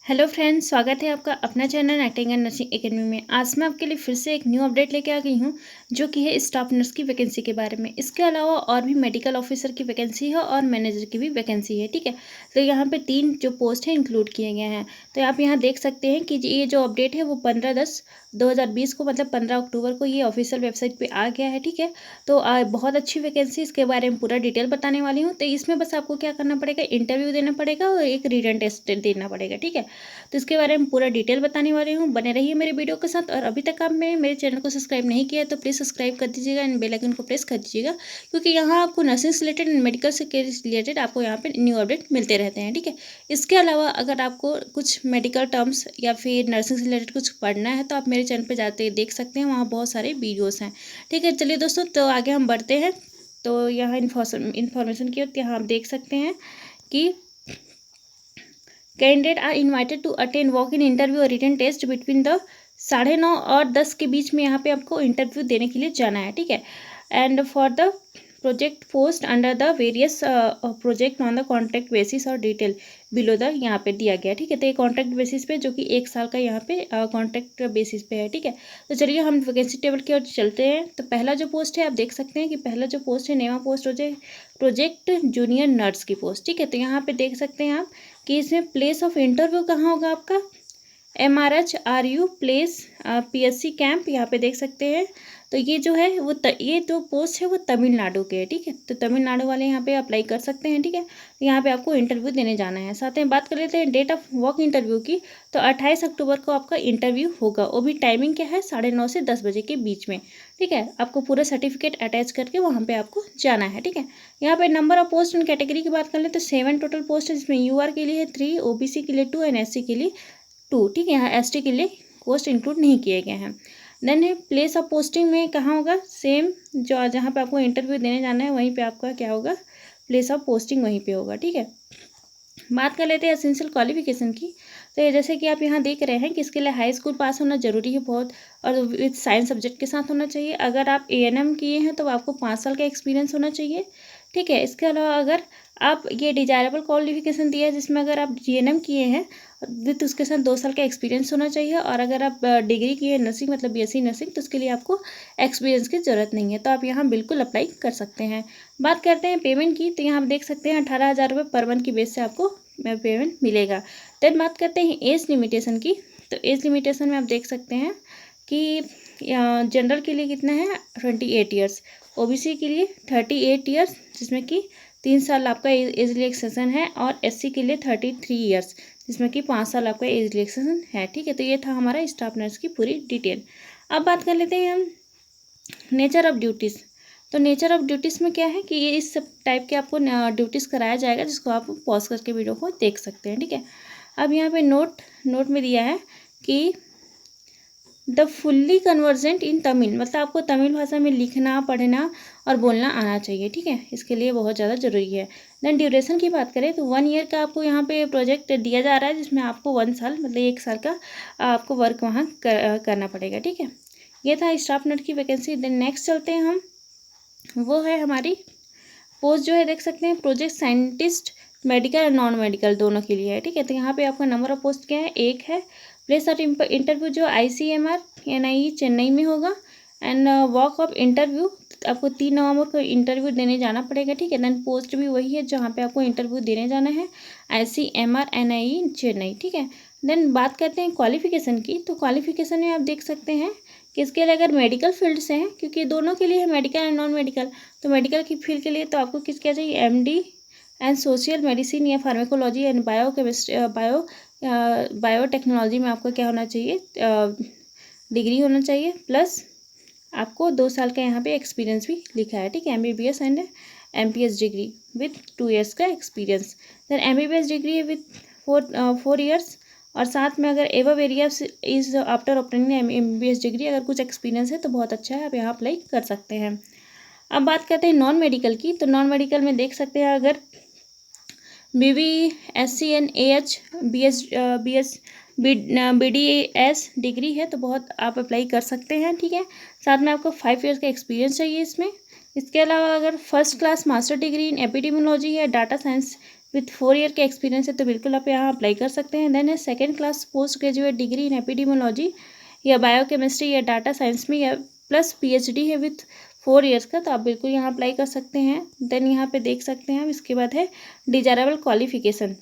Hello friends, स्वागत है आपका अपना channel acting and nursing academy में। आज मैं आपके लिए फिर से एक न्यू अपडेट लेके आ गई हूँ, जो कि है स्टाफ नर्स की वैकेंसी के बारे में। इसके अलावा और भी मेडिकल ऑफिसर की वैकेंसी है और मैनेजर की भी वैकेंसी है। ठीक है, तो यहाँ पे 3 जो पोस्ट हैं इंक्लूड किए गए हैं। तो आप यहाँ देख सकते हैं कि ये जो अपडेट है वो 15/10/2020 को, मतलब 15 अक्टूबर को ये ऑफिशियल वेबसाइट पर आ गया है। ठीक है, तो बहुत अच्छी वैकेंसी, इसके बारे में पूरा डिटेल बताने वाली हूँ। तो इसमें बस आपको क्या करना पड़ेगा, इंटरव्यू देना पड़ेगा और एक रिटन टेस्ट देना पड़ेगा। ठीक है, तो इसके बारे में पूरा डिटेल बताने वाली हूँ। बने रहिए मेरे वीडियो के साथ। और अभी तक आपने मेरे चैनल को सब्सक्राइब नहीं किया है तो प्लीज़ सब्सक्राइब कर दीजिएगा एंड बेल आइकन को प्रेस कर दीजिएगा, क्योंकि यहाँ आपको नर्सिंग से रिलेटेड एंड मेडिकल से रिलेटेड आपको यहाँ पे न्यू अपडेट मिलते रहते हैं। ठीक है, इसके अलावा अगर आपको कुछ मेडिकल टर्म्स या फिर नर्सिंग से रिलेटेड कुछ पढ़ना है तो आप मेरे चैनल पर जाते देख सकते हैं, वहाँ बहुत सारे वीडियोज़ हैं। ठीक है, चलिए दोस्तों, तो आगे हम बढ़ते हैं। तो यहाँ इन्फॉर्मेशन की यहाँ आप देख सकते हैं कि candidate are invited to attend walk in interview और रिटन टेस्ट बिटवीन द 9:30 और 10 के बीच में यहाँ पे आपको इंटरव्यू देने के लिए जाना है। ठीक है, and for the project post under the various project on the contract basis और डिटेल बिलो द यहाँ पे दिया गया। ठीक है, तो ये कॉन्ट्रैक्ट बेसिस पे, जो कि 1 साल का यहाँ पे कॉन्ट्रैक्ट बेसिस पे है। ठीक है, तो चलिए हम वैकेंसी टेबल की ओर चलते हैं। तो पहला जो पोस्ट है, आप देख सकते हैं कि पहला जो पोस्ट है, नेवा पोस्ट हो जाए प्रोजेक्ट जूनियर नर्स की पोस्ट। ठीक है, तो यहाँ पे देख सकते हैं आप कि इसमें प्लेस ऑफ इंटरव्यू कहाँ होगा आपका, MRHRU प्लेस PSC कैंप, यहाँ पे देख सकते हैं। तो ये जो है वो ये जो पोस्ट है वो तमिलनाडु के है। ठीक है, तो तमिलनाडु वाले यहाँ पे अप्लाई कर सकते हैं। ठीक है, तो यहाँ पे आपको इंटरव्यू देने जाना है। साथ में बात कर लेते हैं डेट ऑफ वॉक इंटरव्यू की। तो 28 अक्टूबर को आपका इंटरव्यू होगा। वो भी टाइमिंग क्या है, 9:30 से 10 बजे के बीच में। ठीक है, आपको पूरा सर्टिफिकेट अटैच करके वहाँ पे आपको जाना है। ठीक है, यहाँ पे number of post and category की बात कर ले तो 7 टोटल पोस्ट है, जिसमें UR के लिए है 3, OBC के लिए 2 एंड SC के लिए 2। ठीक है, यहाँ ST के लिए पोस्ट इंक्लूड नहीं किए गए हैं। देन है प्लेस ऑफ पोस्टिंग में कहाँ होगा, सेम जो जहाँ पे आपको इंटरव्यू देने जाना है वहीं पे आपका क्या होगा, प्लेस ऑफ पोस्टिंग वहीं पे होगा। ठीक है, बात कर लेते हैं एसेंशियल क्वालिफिकेशन की। तो ये जैसे कि आप यहाँ देख रहे हैं कि इसके लिए हाई स्कूल पास होना जरूरी है बहुत, और विथ साइंस सब्जेक्ट के साथ होना चाहिए। अगर आप ANM किए हैं तो आपको 5 साल का एक्सपीरियंस होना चाहिए। ठीक है, इसके अलावा अगर आप ये डिजायरेबल क्वालिफिकेशन दिया है, जिसमें अगर आप GNM किए हैं विथ उसके साथ 2 साल का एक्सपीरियंस होना चाहिए। और अगर आप डिग्री किए नर्सिंग मतलब BSc नर्सिंग, तो उसके लिए आपको एक्सपीरियंस की ज़रूरत नहीं है, तो आप यहाँ बिल्कुल अप्लाई कर सकते हैं। बात करते हैं पेमेंट की। तो यहाँ आप देख सकते हैं 18,000 रुपये पर मंथ की बेस से आपको पेमेंट मिलेगा। देन बात करते हैं एज लिमिटेशन की। तो एज लिमिटेशन में आप देख सकते हैं कि जनरल के लिए कितना है, 28 ईयर्स, OBC के लिए 38 ईयर्स, जिसमें कि 3 साल आपका एज रिलैक्सेशन है, और SC के लिए 33 ईयर्स, जिसमें कि 5 साल आपका एज रिलैक्सेशन है। ठीक है, तो ये था हमारा स्टाफ नर्स की पूरी डिटेल। अब बात कर लेते हैं हम नेचर ऑफ ड्यूटीज़। तो नेचर ऑफ ड्यूटीज़ में क्या है कि ये इस सब टाइप के आपको ड्यूटीज़ कराया जाएगा, जिसको आप पॉज करके वीडियो को देख सकते हैं। ठीक है, अब यहाँ पे नोट में दिया है कि द फुल्ली कन्वर्जेंट इन तमिल, मतलब आपको तमिल भाषा में लिखना, पढ़ना और बोलना आना चाहिए। ठीक है, इसके लिए बहुत ज़्यादा ज़रूरी है। देन ड्यूरेशन की बात करें तो 1 ईयर का आपको यहाँ पे प्रोजेक्ट दिया जा रहा है, जिसमें आपको 1 साल मतलब 1 साल का आपको वर्क वहाँ करना पड़ेगा। ठीक है, ये था स्टाफ नर्स की वैकेंसी। देन नेक्स्ट चलते हैं हम, वो है हमारी पोस्ट जो है, देख सकते हैं प्रोजेक्ट साइंटिस्ट मेडिकल और नॉन मेडिकल दोनों के लिए है। ठीक है, तो यहाँ पे आपका नंबर ऑफ पोस्ट क्या है, 1 है। प्लेस ऑफ इंटरव्यू जो ICMR NIE चेन्नई में होगा, एंड वॉक ऑफ इंटरव्यू आपको 3 नवंबर को इंटरव्यू देने जाना पड़ेगा। ठीक है, देन पोस्ट भी वही है जहाँ पे आपको इंटरव्यू देने जाना है, ICMR NIE चेन्नई। ठीक है, देन बात करते हैं क्वालिफिकेशन की। तो क्वालिफिकेशन में आप देख सकते हैं कि इसके लिए अगर मेडिकल फील्ड से हैं, क्योंकि दोनों के लिए है मेडिकल एंड नॉन मेडिकल, तो मेडिकल की फील्ड के लिए तो आपको किस क्या चाहिए, MD एंड सोशल मेडिसिन या फार्माकोलॉजी एंड बायोटेक्नोलॉजी में आपको क्या होना चाहिए, डिग्री होना चाहिए, प्लस आपको 2 साल का यहाँ पे एक्सपीरियंस भी लिखा है। ठीक है, MBBS and MPS degree with 2 years का एक्सपीरियंस। देन MBBS डिग्री है विथ 4 ईयर्स, और साथ में अगर एवब areas is after obtaining MBBS degree, अगर कुछ एक्सपीरियंस है तो बहुत अच्छा है, आप यहाँ अप्लाई कर सकते हैं। अब बात करते हैं नॉन मेडिकल की। तो नॉन मेडिकल में देख सकते हैं अगर BBSCNAH BDS डिग्री है तो बहुत आप अप्लाई कर सकते हैं। ठीक है, साथ में आपको 5 ईयर्स का एक्सपीरियंस चाहिए इसमें। इसके अलावा अगर first class master degree in epidemiology या डाटा साइंस विथ 4 ईयर का एक्सपीरियंस है तो बिल्कुल आप यहाँ अप्लाई कर सकते हैं। देन है second class post graduate degree in epidemiology या बायोकेमिस्ट्री या डाटा साइंस में या प्लस PhD है विथ 4 ईयर्स का, तो आप बिल्कुल यहाँ अप्लाई कर सकते हैं। देन यहाँ पे देख सकते हैं आप, इसके बाद है डिजायरेबल क्वालिफिकेशन।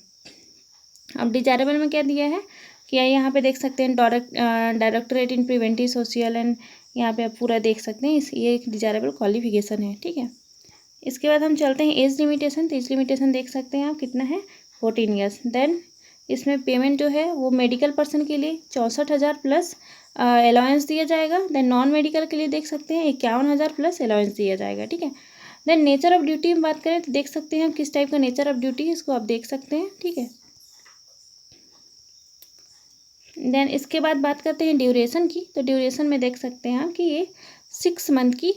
अब डिजायरेबल में क्या दिया है कि यहाँ पे देख सकते हैं directorate in preventive social and यहाँ पे आप पूरा देख सकते हैं ये एक डिजायरेबल क्वालिफिकेशन है, ठीक है। इसके बाद हम चलते हैं एज लिमिटेशन। तो एज लिमिटेशन देख सकते हैं आप कितना है 14 ईयर्स। देन इसमें पेमेंट जो है वो मेडिकल पर्सन के लिए 64,000 प्लस अलाउंस दिया जाएगा। देन नॉन मेडिकल के लिए देख सकते हैं 51,000 प्लस अलाउंस दिया जाएगा, ठीक है। देन नेचर ऑफ ड्यूटी में बात करें तो देख सकते हैं किस टाइप का नेचर ऑफ ड्यूटी है, इसको आप देख सकते हैं, ठीक है। देन इसके बाद बात करते हैं ड्यूरेशन की। तो ड्यूरेशन में देख सकते हैं आप कि ये 6 मंथ की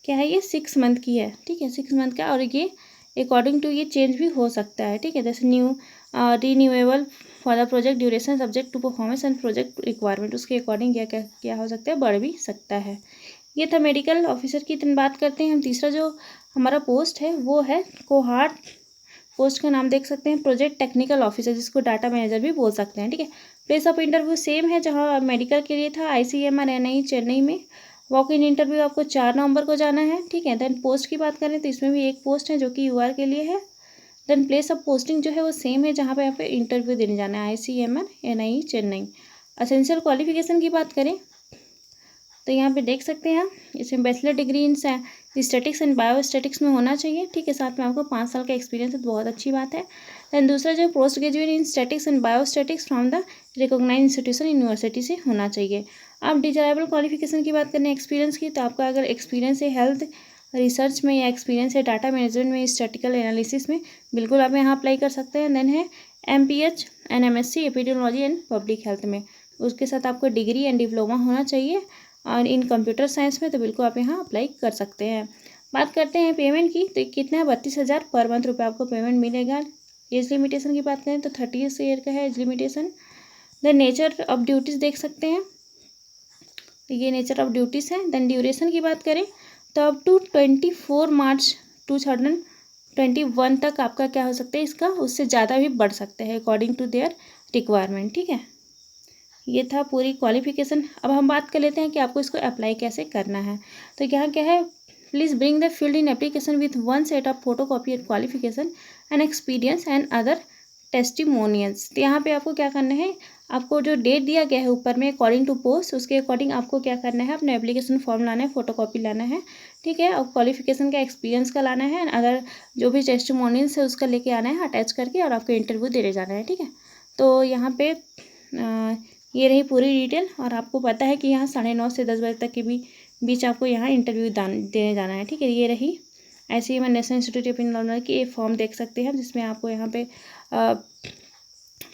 क्या है, ये 6 मंथ की है, ठीक है, 6 मंथ का। और ये अकॉर्डिंग टू ये चेंज भी हो सकता है, ठीक है। जैसे renewable for the project duration subject to performance and project requirement, उसके अकॉर्डिंग क्या हो सकता है, बढ़ भी सकता है। ये था मेडिकल ऑफिसर की। बात करते हैं हम तीसरा जो हमारा पोस्ट है वो है कोहार्ट पोस्ट का नाम देख सकते हैं प्रोजेक्ट टेक्निकल ऑफिसर, जिसको डाटा मैनेजर भी बोल सकते हैं, ठीक है। प्लेस ऑफ इंटरव्यू सेम है जहाँ मेडिकल के लिए था, ICMR NI चेन्नई में। वॉक इन इंटरव्यू आपको 4 नवंबर को जाना है, ठीक है। देन पोस्ट की बात करें तो इसमें भी एक पोस्ट है जो कि UR के लिए है। देन प्लेस ऑफ पोस्टिंग जो है वो सेम है जहाँ पे यहाँ पे इंटरव्यू देने जाना है, ICMR NI Chennai. Essential qualification की बात करें तो यहाँ पे देख सकते हैं आप, इसमें bachelor degree in statics and biostatics में होना चाहिए, ठीक है। साथ में आपको 5 साल का एक्सपीरियंस है तो बहुत अच्छी बात है। दैन दूसरा जो post graduate in statics and biostatistics from the recognised institution university से होना चाहिए। अब डिजायरेबल क्वालिफिकेशन की बात करें एक्सपीरियंस की, तो आपका अगर एक्सपीरियंस है हेल्थ रिसर्च में या एक्सपीरियंस है डाटा मैनेजमेंट में, स्टैटिकल एनालिसिस में, बिल्कुल आप यहाँ अप्लाई कर सकते हैं। देन है MPH and MSc epidemiology and public health में, उसके साथ आपको डिग्री एंड डिप्लोमा होना चाहिए और इन कंप्यूटर साइंस में, तो बिल्कुल आप यहाँ अप्लाई कर सकते हैं। बात करते हैं पेमेंट की, तो कितना है 32,000 पर मंथ रुपये आपको पेमेंट मिलेगा। एज लिमिटेशन की बात करें तो 30 ईयर का है age limitation. Then nature of duties देख सकते हैं, ये नेचर ऑफ ड्यूटीज़ है। देन ड्यूरेशन की बात करें तो अप टू 24 मार्च 2021 तक आपका क्या हो सकता है, इसका उससे ज़्यादा भी बढ़ सकता है अकॉर्डिंग टू देयर रिक्वायरमेंट, ठीक है। ये था पूरी क्वालिफिकेशन। अब हम बात कर लेते हैं कि आपको इसको अप्लाई कैसे करना है। तो यहाँ क्या है, please bring the field in application with 1 set of photo copy qualification and experience and other testimonials. तो यहाँ पे आपको क्या करना है, आपको जो डेट दिया गया है ऊपर में अकॉर्डिंग टू पोस्ट, उसके अकॉर्डिंग आपको क्या करना है, अपना एप्लीकेशन फॉर्म लाना है, फोटो कॉपी लाना है, ठीक है। और क्वालिफिकेशन का एक्सपीरियंस का लाना है, अगर जो भी टेस्टिमोनियल्स है उसका लेके आना है अटैच करके, और आपको इंटरव्यू देने जाना है, ठीक है। तो यहाँ पे ये रही पूरी डिटेल, और आपको पता है कि यहाँ 9:30 से 10 बजे तक के बीच आपको यहाँ इंटरव्यू देने जाना है, ठीक है। ये रही ICMR national institute of engineering की एक फॉर्म देख सकते हैं, जिसमें आपको यहाँ पे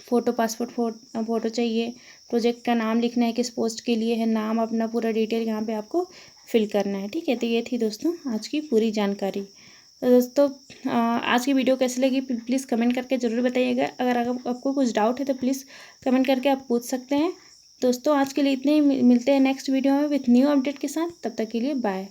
फ़ोटो पासपोर्ट फ़ोटो चाहिए, प्रोजेक्ट का नाम लिखना है, किस पोस्ट के लिए है, नाम अपना पूरा डिटेल यहाँ पे आपको फिल करना है, ठीक है। तो ये थी दोस्तों आज की पूरी जानकारी। तो दोस्तों आज की वीडियो कैसी लगी प्लीज़ कमेंट करके ज़रूर बताइएगा। अगर आपको कुछ डाउट है तो प्लीज़ कमेंट करके आप पूछ सकते हैं। दोस्तों आज के लिए इतने ही, मिलते हैं नेक्स्ट वीडियो में विथ न्यू अपडेट के साथ। तब तक के लिए बाय।